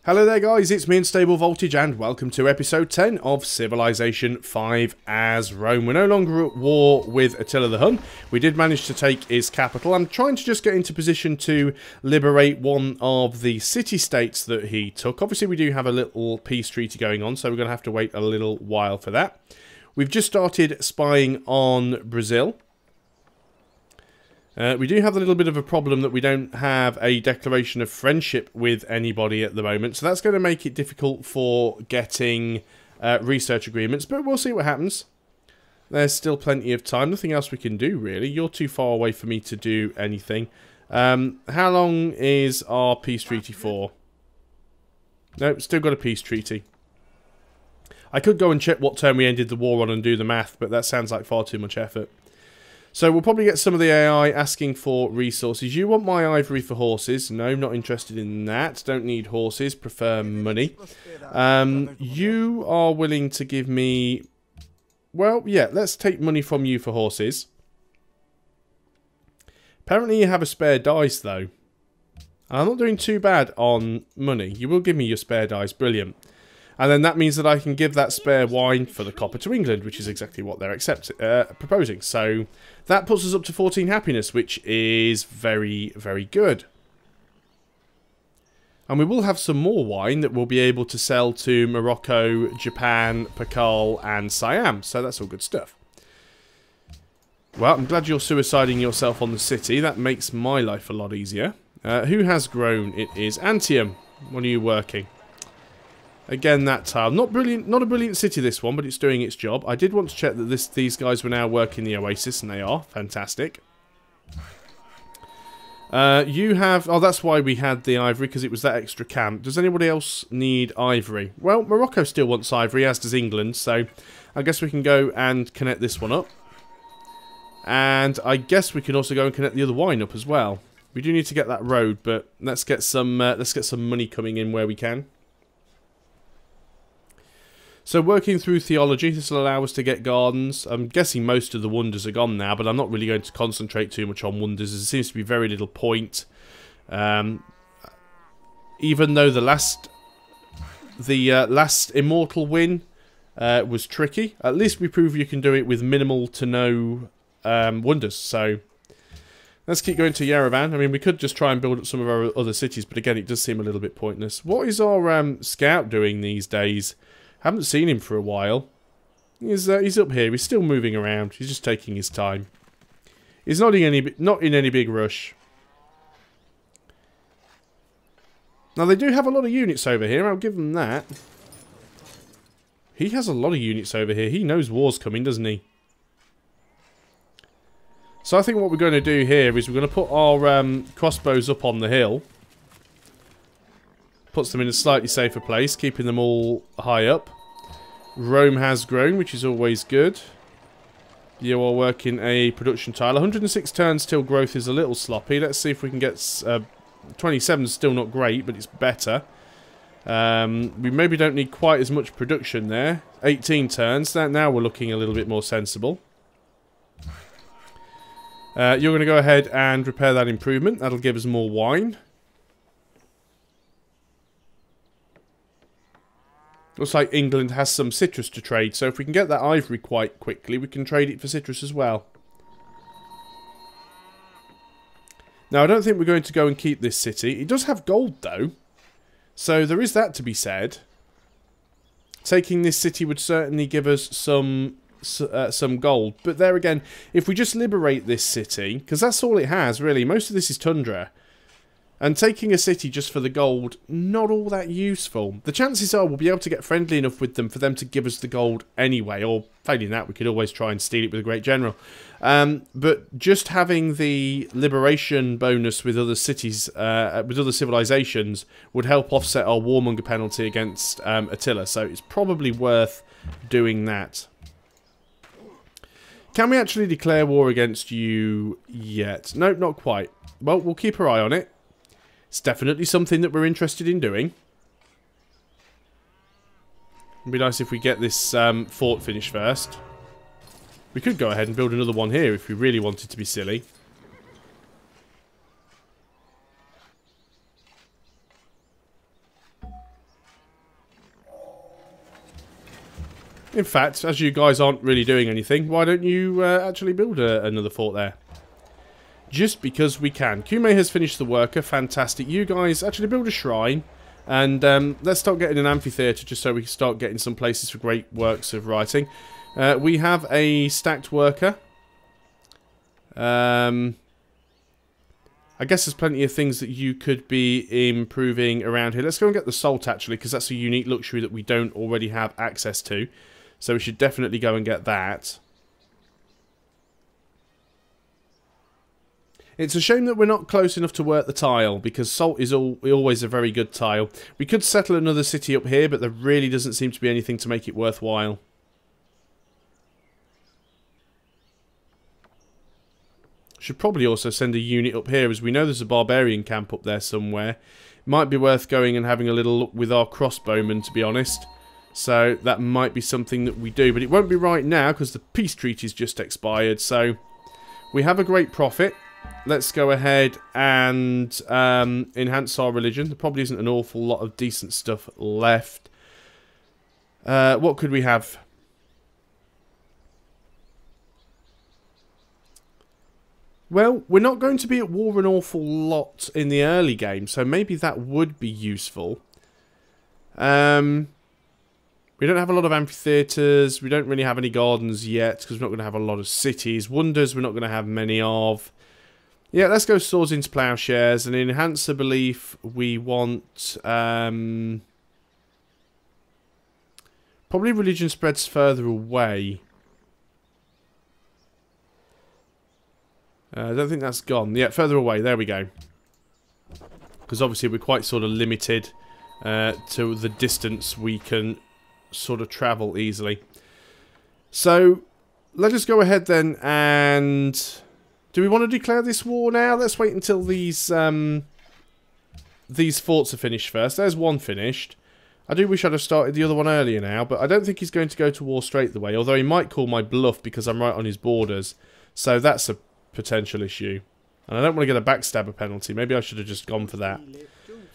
Hello there guys, it's me Unstable Voltage and welcome to episode 10 of Civilization 5 as Rome. We're no longer at war with Attila the Hun. We did manage to take his capital. I'm trying to just get into position to liberate one of the city-states that he took. Obviously we do have a little peace treaty going on, so we're going to have to wait a little while for that. We've just started spying on Brazil. We do have a little bit of a problem that we don't have a declaration of friendship with anybody at the moment, so that's going to make it difficult for getting research agreements, but we'll see what happens. There's still plenty of time, nothing else we can do really. You're too far away for me to do anything. How long is our peace treaty for? Nope, still got a peace treaty. I could go and check what term we ended the war on and do the math, but that sounds like far too much effort. So we'll probably get some of the AI asking for resources. You want my ivory for horses? No, not interested in that. Don't need horses, prefer money. You are willing to give me... Well, yeah, let's take money from you for horses. Apparently you have a spare dice, though. I'm not doing too bad on money. You will give me your spare dice, brilliant. And then that means that I can give that spare wine for the copper to England, which is exactly what they're proposing. So that puts us up to 14 happiness, which is very, very good. And we will have some more wine that we'll be able to sell to Morocco, Japan, Pakal, and Siam. So that's all good stuff. Well, I'm glad you're suiciding yourself on the city. That makes my life a lot easier. Who has grown? It is Antium. When are you working? Again, that tile. Not brilliant, not a brilliant city, this one, but it's doing its job. I did want to check that these guys were now working the Oasis, and they are. Fantastic. You have... Oh, that's why we had the ivory, because it was that extra camp. Does anybody else need ivory? Well, Morocco still wants ivory, as does England, so I guess we can go and connect this one up. And I guess we can also go and connect the other wine up as well. We do need to get that road, but let's get some money coming in where we can. So working through theology, this will allow us to get gardens. I'm guessing most of the wonders are gone now, but I'm not really going to concentrate too much on wonders. There seems to be very little point. Even though the last Immortal win was tricky, at least we prove you can do it with minimal to no wonders. So let's keep going to Yerevan. I mean, we could just try and build up some of our other cities, but again, it does seem a little bit pointless. What is our scout doing these days? Haven't seen him for a while. He's up here. He's still moving around. He's just taking his time. He's not in any big rush. Now they do have a lot of units over here. I'll give them that. He has a lot of units over here. He knows war's coming, doesn't he? So I think what we're going to do here is we're going to put our crossbows up on the hill. Puts them in a slightly safer place, keeping them all high up. Rome has grown, which is always good. You are working a production tile. 106 turns till growth is a little sloppy. Let's see if we can get... 27 is still not great, but it's better. We maybe don't need quite as much production there. 18 turns. Now we're looking a little bit more sensible. You're going to go ahead and repair that improvement. That'll give us more wine. Looks like England has some citrus to trade, so if we can get that ivory quite quickly, we can trade it for citrus as well. Now, I don't think we're going to go and keep this city. It does have gold, though, so there is that to be said. Taking this city would certainly give us some gold, but there again, if we just liberate this city, because that's all it has, really. Most of this is tundra. And taking a city just for the gold, not all that useful. The chances are we'll be able to get friendly enough with them for them to give us the gold anyway. Or, failing that, we could always try and steal it with a great general. But just having the liberation bonus with other cities, with other civilizations, would help offset our warmonger penalty against Attila. So it's probably worth doing that. Can we actually declare war against you yet? No, not quite. Well, we'll keep our eye on it. It's definitely something that we're interested in doing. It'd be nice if we get this fort finished first. We could go ahead and build another one here if we really wanted to be silly. In fact, as you guys aren't really doing anything, why don't you actually build another fort there? Just because we can. Kume has finished the worker. Fantastic. You guys actually build a shrine. And let's start getting an amphitheatre just so we can start getting some places for great works of writing. We have a stacked worker. I guess there's plenty of things that you could be improving around here. Let's go and get the salt, actually, because that's a unique luxury that we don't already have access to. So we should definitely go and get that. It's a shame that we're not close enough to work the tile, because salt is always a very good tile. We could settle another city up here, but there really doesn't seem to be anything to make it worthwhile. Should probably also send a unit up here, as we know there's a barbarian camp up there somewhere. Might be worth going and having a little look with our crossbowmen, to be honest. So that might be something that we do, but it won't be right now because the peace treaty's just expired. So we have a great profit. Let's go ahead and enhance our religion. There probably isn't an awful lot of decent stuff left. What could we have? Well, we're not going to be at war an awful lot in the early game, so maybe that would be useful. We don't have a lot of amphitheatres. We don't really have any gardens yet, because we're not going to have a lot of cities. Wonders we're not going to have many of. Yeah, let's go swords into plowshares. And enhance the belief, we want... probably religion spreads further away. I don't think that's gone. Yeah, further away. There we go. Because obviously we're quite sort of limited to the distance we can sort of travel easily. So, let us go ahead then and... Do we want to declare this war now? Let's wait until these forts are finished first. There's one finished. I do wish I'd have started the other one earlier now, but I don't think he's going to go to war straight away. Although he might call my bluff because I'm right on his borders. So that's a potential issue. And I don't want to get a backstabber penalty. Maybe I should have just gone for that.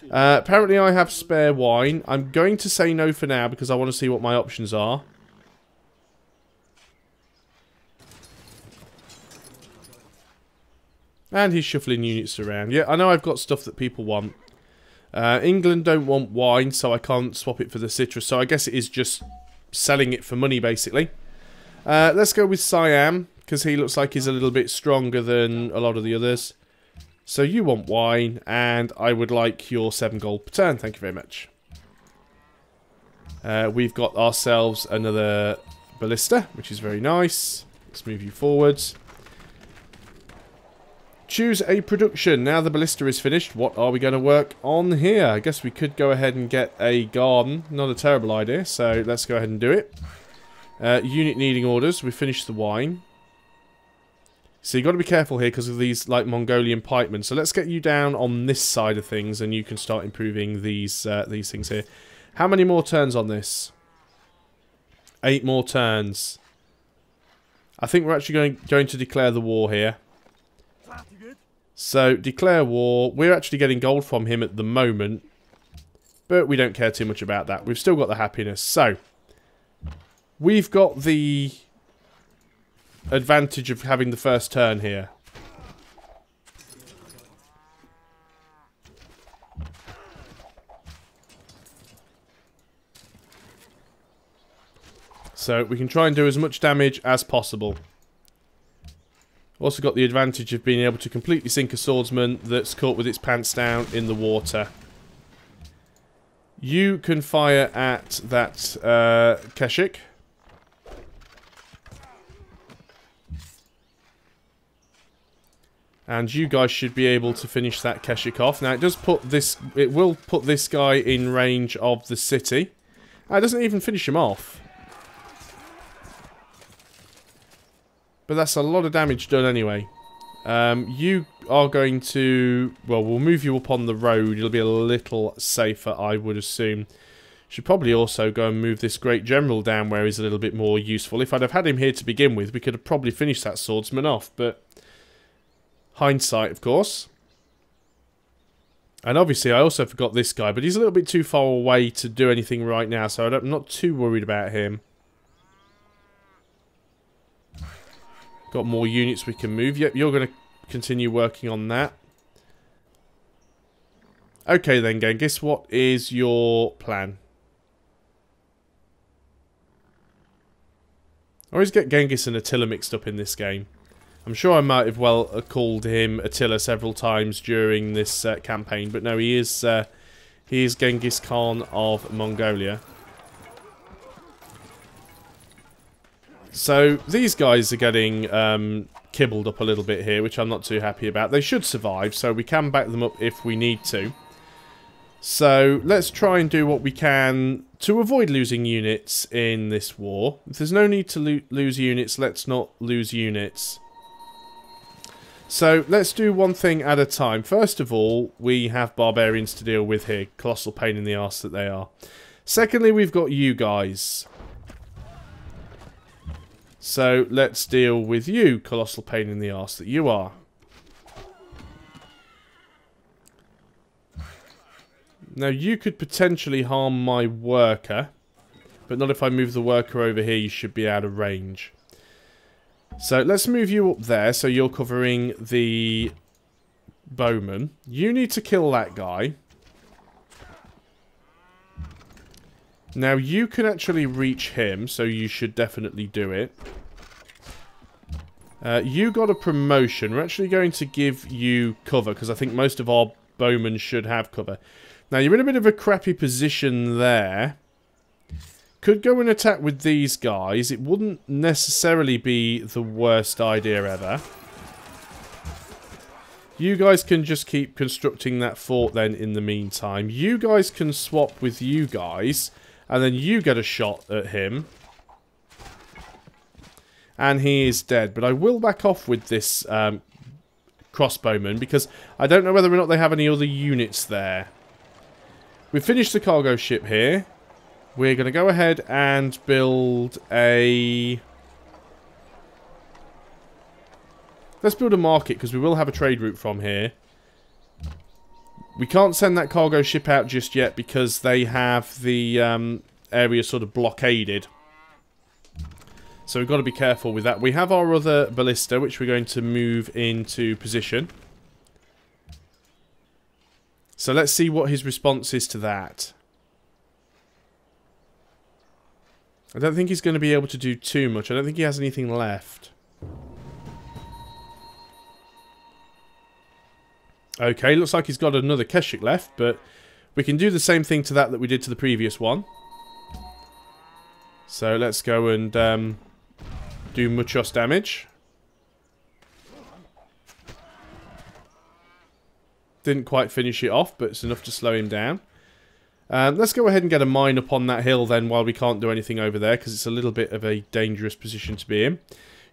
Apparently I have spare wine. I'm going to say no for now because I want to see what my options are. And he's shuffling units around. Yeah, I know I've got stuff that people want. England don't want wine, so I can't swap it for the citrus. So I guess it is just selling it for money, basically. Let's go with Siam, because he looks like he's a little bit stronger than a lot of the others. So you want wine, and I would like your 7 gold per turn. Thank you very much. We've got ourselves another ballista, which is very nice. Let's move you forwards. Choose a production. Now the ballista is finished. What are we going to work on here? I guess we could go ahead and get a garden. Not a terrible idea, so let's go ahead and do it. Unit needing orders. We finished the wine. So you've got to be careful here because of these like Mongolian pikemen. So let's get you down on this side of things and you can start improving these things here. How many more turns on this? 8 more turns. I think we're actually going to declare the war here. So, declare war. We're actually getting gold from him at the moment. But we don't care too much about that. We've still got the happiness. So, we've got the advantage of having the first turn here. So, we can try and do as much damage as possible. Also got the advantage of being able to completely sink a swordsman that's caught with its pants down in the water. You can fire at that Keshik. And you guys should be able to finish that Keshik off. Now it does put this, it will put this guy in range of the city. It doesn't even finish him off. But that's a lot of damage done anyway. You are going to... Well, we'll move you up on the road. It'll be a little safer, I would assume. Should probably also go and move this Great General down where he's a little bit more useful. If I'd have had him here to begin with, we could have probably finished that swordsman off. But hindsight, of course. And obviously, I also forgot this guy. But he's a little bit too far away to do anything right now. So I'm not too worried about him. Got more units we can move. Yep, you're going to continue working on that. Okay then, Genghis, what is your plan? I always get Genghis and Attila mixed up in this game. I'm sure I might have called him Attila several times during this campaign, but no, he is Genghis Khan of Mongolia. So these guys are getting kibbled up a little bit here, which I'm not too happy about. They should survive, so we can back them up if we need to. So let's try and do what we can to avoid losing units in this war. If there's no need to lose units, let's not lose units. So let's do one thing at a time. First of all, we have barbarians to deal with here. Colossal pain in the arse that they are. Secondly, we've got you guys. So let's deal with you, colossal pain in the arse that you are. Now you could potentially harm my worker, but not if I move the worker over here. You should be out of range. So let's move you up there so you're covering the bowman. You need to kill that guy. Now you can actually reach him, so you should definitely do it. You got a promotion. We're actually going to give you cover, because I think most of our bowmen should have cover. Now you're in a bit of a crappy position there. Could go and attack with these guys. It wouldn't necessarily be the worst idea ever. You guys can just keep constructing that fort then in the meantime. You guys can swap with you guys. And then you get a shot at him. And he is dead. But I will back off with this crossbowman, because I don't know whether or not they have any other units there. We've finished the cargo ship here. We're going to go ahead and build a... Let's build a market, because we will have a trade route from here. We can't send that cargo ship out just yet because they have the area sort of blockaded. So we've got to be careful with that. We have our other ballista, which we're going to move into position. So let's see what his response is to that. I don't think he's going to be able to do too much. I don't think he has anything left. Okay, looks like he's got another Keshik left, but we can do the same thing to that we did to the previous one. So let's go and do muchos damage. Didn't quite finish it off, but it's enough to slow him down. Let's go ahead and get a mine up on that hill then while we can't do anything over there, because it's a little bit of a dangerous position to be in.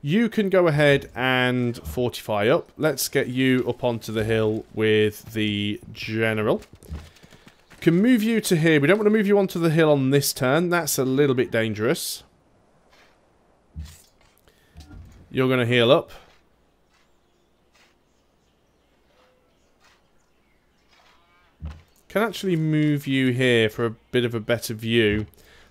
You can go ahead and fortify up. Let's get you up onto the hill with the general. Can move you to here. We don't want to move you onto the hill on this turn. That's a little bit dangerous. You're going to heal up. Can actually move you here for a bit of a better view.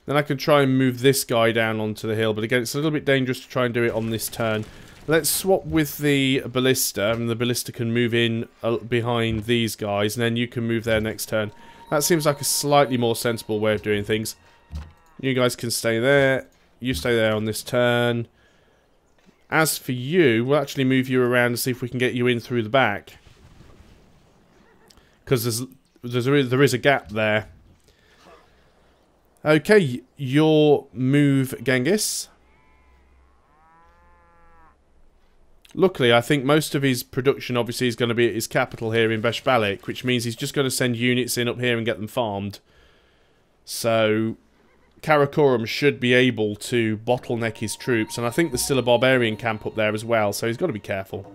Then I can try and move this guy down onto the hill. But again, it's a little bit dangerous to try and do it on this turn. Let's swap with the ballista. And the ballista can move in behind these guys. And then you can move there next turn. That seems like a slightly more sensible way of doing things. You guys can stay there. You stay there on this turn. As for you, we'll actually move you around and see if we can get you in through the back. Because there is a gap there. Okay, your move, Genghis. Luckily, I think most of his production obviously is going to be at his capital here in Beshbalik, which means he's just going to send units in up here and get them farmed. So, Karakorum should be able to bottleneck his troops, and I think there's still a barbarian camp up there as well, so he's got to be careful.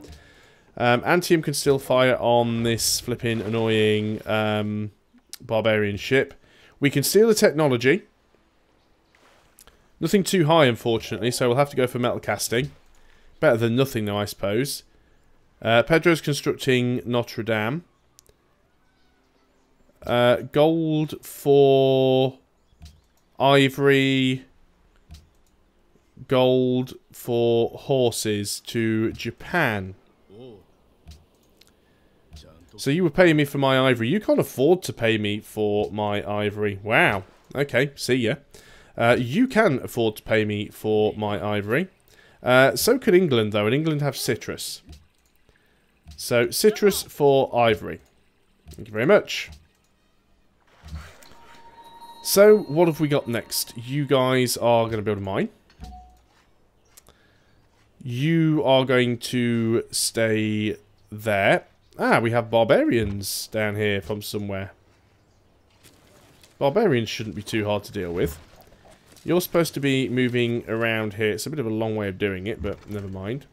Antium can still fire on this flipping annoying barbarian ship. We can steal the technology. Nothing too high, unfortunately, so we'll have to go for metal casting. Better than nothing, though, I suppose. Pedro's constructing Notre Dame. Gold for ivory. gold for horses to Japan. So you were paying me for my ivory. You can't afford to pay me for my ivory. Wow. Okay, see ya. You can afford to pay me for my ivory. So could England, though, and England have citrus. So, citrus for ivory. Thank you very much. So, what have we got next? You guys are going to build a mine. You are going to stay there. Ah, we have barbarians down here from somewhere. Barbarians shouldn't be too hard to deal with. You're supposed to be moving around here. It's a bit of a long way of doing it, but never mind.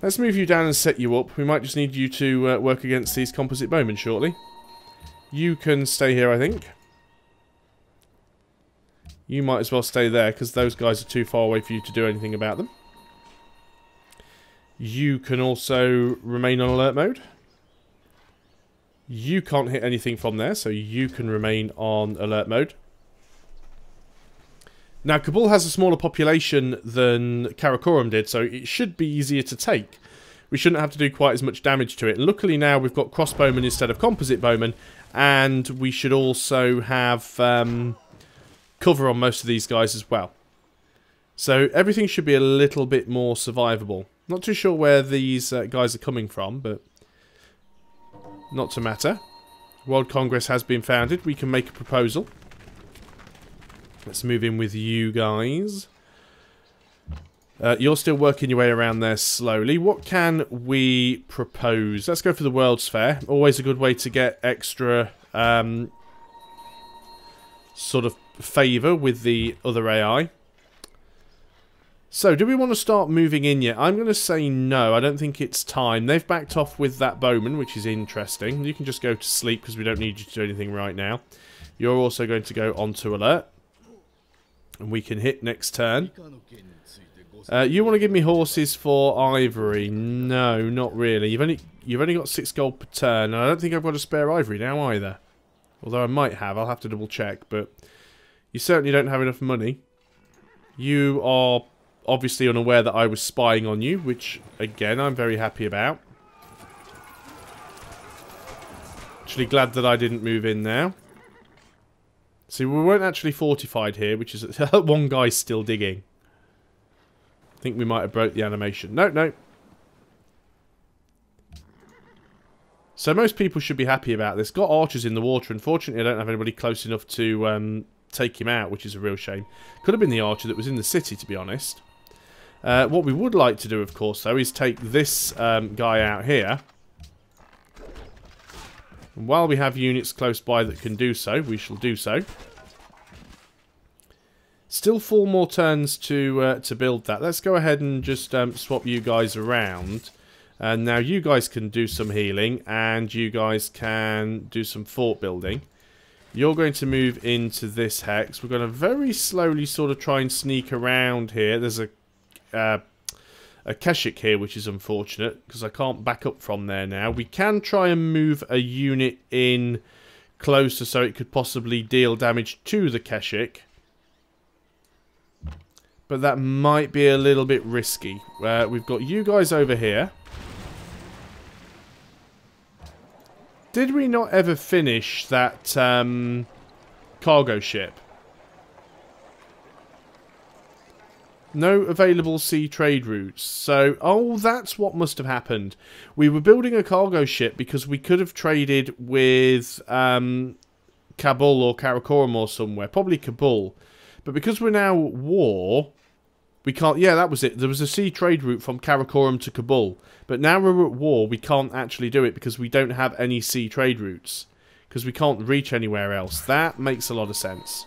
Let's move you down and set you up. We might just need you to work against these composite bowmen shortly. You can stay here, I think. You might as well stay there, because those guys are too far away for you to do anything about them. You can also remain on alert mode. You can't hit anything from there, so you can remain on alert mode. Now, Kabul has a smaller population than Karakorum did, so it should be easier to take. We shouldn't have to do quite as much damage to it. And luckily now we've got crossbowmen instead of composite bowmen, and we should also have cover on most of these guys as well. So everything should be a little bit more survivable. Not too sure where these guys are coming from, but not to matter. World Congress has been founded. We can make a proposal. Let's move in with you guys. You're still working your way around there slowly. What can we propose? Let's go for the World's Fair. Always a good way to get extra sort of favour with the other AI. So, do we want to start moving in yet? I'm going to say no. I don't think it's time. They've backed off with that bowman, which is interesting. You can just go to sleep because we don't need you to do anything right now. You're also going to go onto alert. And we can hit next turn. You want to give me horses for ivory? No, not really. You've only got 6 gold per turn, and I don't think I've got a spare ivory now either. Although I might have. I'll have to double check, but you certainly don't have enough money. You are obviously unaware that I was spying on you, which again I'm very happy about. Actually glad that I didn't move in now. See, we weren't actually fortified here, which is... one guy's still digging. I think we might have broke the animation. No, no. So most people should be happy about this. Got archers in the water. Unfortunately, I don't have anybody close enough to take him out, which is a real shame. Could have been the archer that was in the city, to be honest. What we would like to do, of course, though, is take this guy out here. And while we have units close by that can do so, we shall do so. Still 4 more turns to build that. Let's go ahead and just swap you guys around. And now you guys can do some healing, and you guys can do some fort building. You're going to move into this hex. We're going to very slowly sort of try and sneak around here. There's a Keshik here, which is unfortunate, because I can't back up from there now. We can try and move a unit in closer so it could possibly deal damage to the Keshik. But that might be a little bit risky. We've got you guys over here. Did we not ever finish that cargo ship? No available sea trade routes. So, oh, that's what must have happened. We were building a cargo ship because we could have traded with Kabul or Karakorum or somewhere. Probably Kabul. But because we're now at war, we can't... Yeah, that was it. There was a sea trade route from Karakorum to Kabul. But now we're at war, we can't actually do it because we don't have any sea trade routes. Because we can't reach anywhere else. That makes a lot of sense.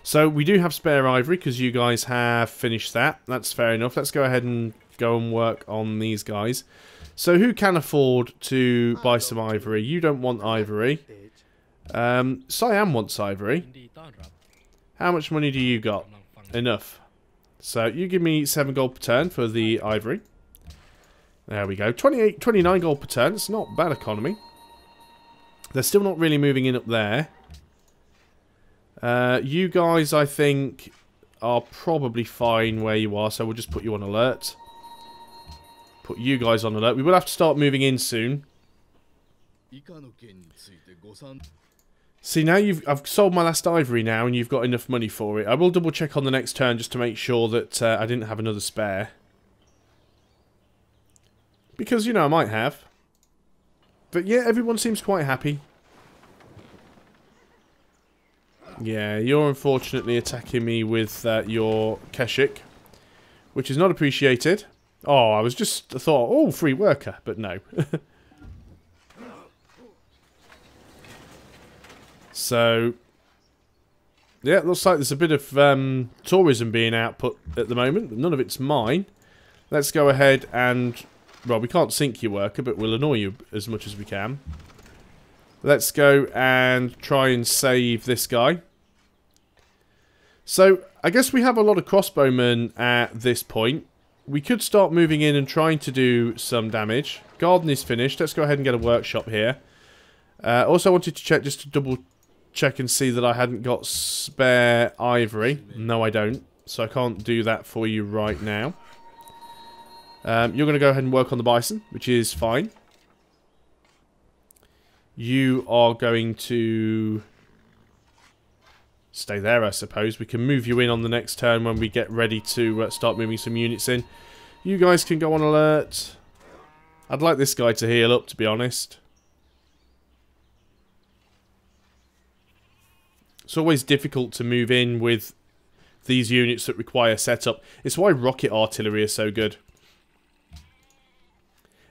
So, we do have spare ivory because you guys have finished that. That's fair enough. Let's go ahead and go and work on these guys. So, who can afford to buy some ivory? You don't want ivory. Siam wants ivory. How much money do you got? Enough. So, you give me 7 gold per turn for the ivory. There we go. 29 gold per turn. It's not bad economy. They're still not really moving in up there. You guys, I think, are probably fine where you are, so we'll just put you on alert. Put you guys on alert. We will have to start moving in soon. See, now I've sold my last ivory now, and you've got enough money for it. I will double check on the next turn just to make sure that I didn't have another spare. Because, you know, I might have. But yeah, everyone seems quite happy. Yeah, you're unfortunately attacking me with your Keshik, which is not appreciated. Oh, I thought, oh, free worker, but no. So, yeah, it looks like there's a bit of tourism being output at the moment, but none of it's mine. Let's go ahead and, well, we can't sink your worker, but we'll annoy you as much as we can. Let's go and try and save this guy. So, I guess we have a lot of crossbowmen at this point. We could start moving in and trying to do some damage. Garden is finished. Let's go ahead and get a workshop here. Also, I wanted to check just to double check and see that I hadn't got spare ivory. No, I don't. So I can't do that for you right now. You're going to go ahead and work on the bison, which is fine. You are going to stay there, I suppose. We can move you in on the next turn when we get ready to start moving some units in. You guys can go on alert. I'd like this guy to heal up, to be honest. It's always difficult to move in with these units that require setup. It's why rocket artillery is so good.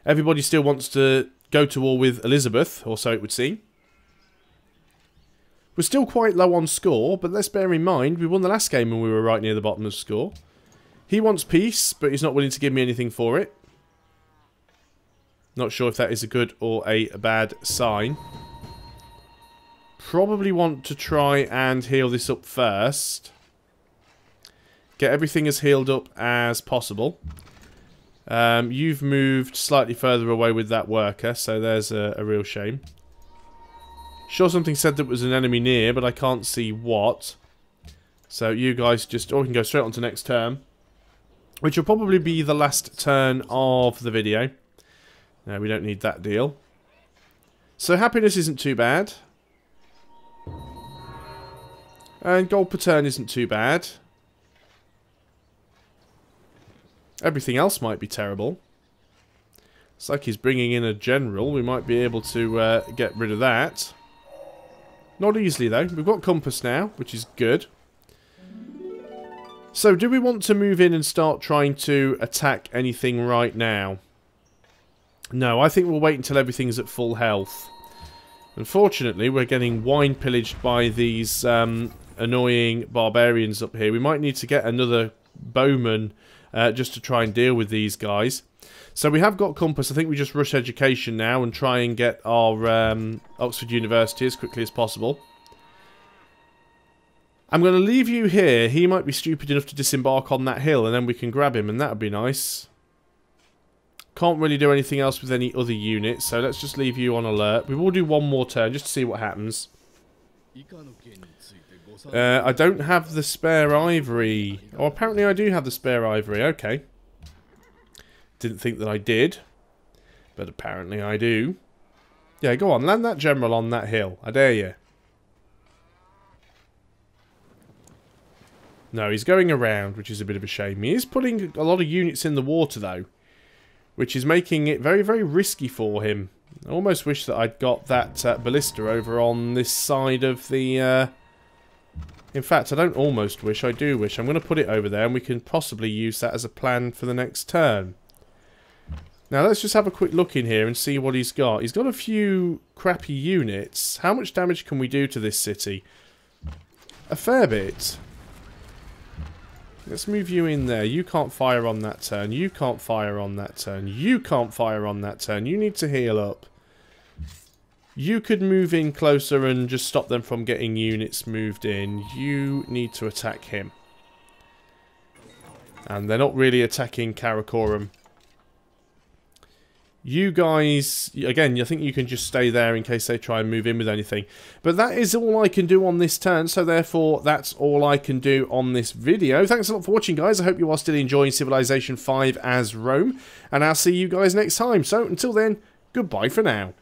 Everybody still wants to go to war with Elizabeth, or so it would seem. We're still quite low on score, but let's bear in mind, we won the last game and we were right near the bottom of score. He wants peace, but he's not willing to give me anything for it. Not sure if that is a good or a bad sign. Probably want to try and heal this up first. Get everything as healed up as possible. You've moved slightly further away with that worker, so there's a real shame. Sure, something said there was an enemy near, but I can't see what. So you guys just... or we can go straight on to next turn. Which will probably be the last turn of the video. No, we don't need that deal. So happiness isn't too bad. And gold per turn isn't too bad. Everything else might be terrible. It's like he's bringing in a general. We might be able to get rid of that. Not easily, though. We've got compass now, which is good. So, do we want to move in and start trying to attack anything right now? No, I think we'll wait until everything's at full health. Unfortunately, we're getting wine pillaged by these annoying barbarians up here. We might need to get another bowman just to try and deal with these guys. So we have got compass. I think we just rush education now and try and get our Oxford University as quickly as possible. I'm going to leave you here. He might be stupid enough to disembark on that hill and then we can grab him and that would be nice. Can't really do anything else with any other units, so let's just leave you on alert. We will do one more turn just to see what happens. I don't have the spare ivory. Oh, apparently I do have the spare ivory. Okay. Didn't think that I did, but apparently I do. Yeah, go on. Land that general on that hill. I dare you. No, he's going around, which is a bit of a shame. He is putting a lot of units in the water, though, which is making it very, very risky for him. I almost wish that I'd got that ballista over on this side of the... In fact, I don't almost wish, I do wish. I'm going to put it over there, and we can possibly use that as a plan for the next turn. Now, let's just have a quick look in here and see what he's got. He's got a few crappy units. How much damage can we do to this city? A fair bit. Let's move you in there. You can't fire on that turn. You can't fire on that turn. You can't fire on that turn. You need to heal up. You could move in closer and just stop them from getting units moved in. You need to attack him. And they're not really attacking Karakoram. You guys, again, I think you can just stay there in case they try and move in with anything. But that is all I can do on this turn, so therefore that's all I can do on this video. Thanks a lot for watching, guys. I hope you are still enjoying Civilization 5 as Rome, and I'll see you guys next time. So until then, goodbye for now.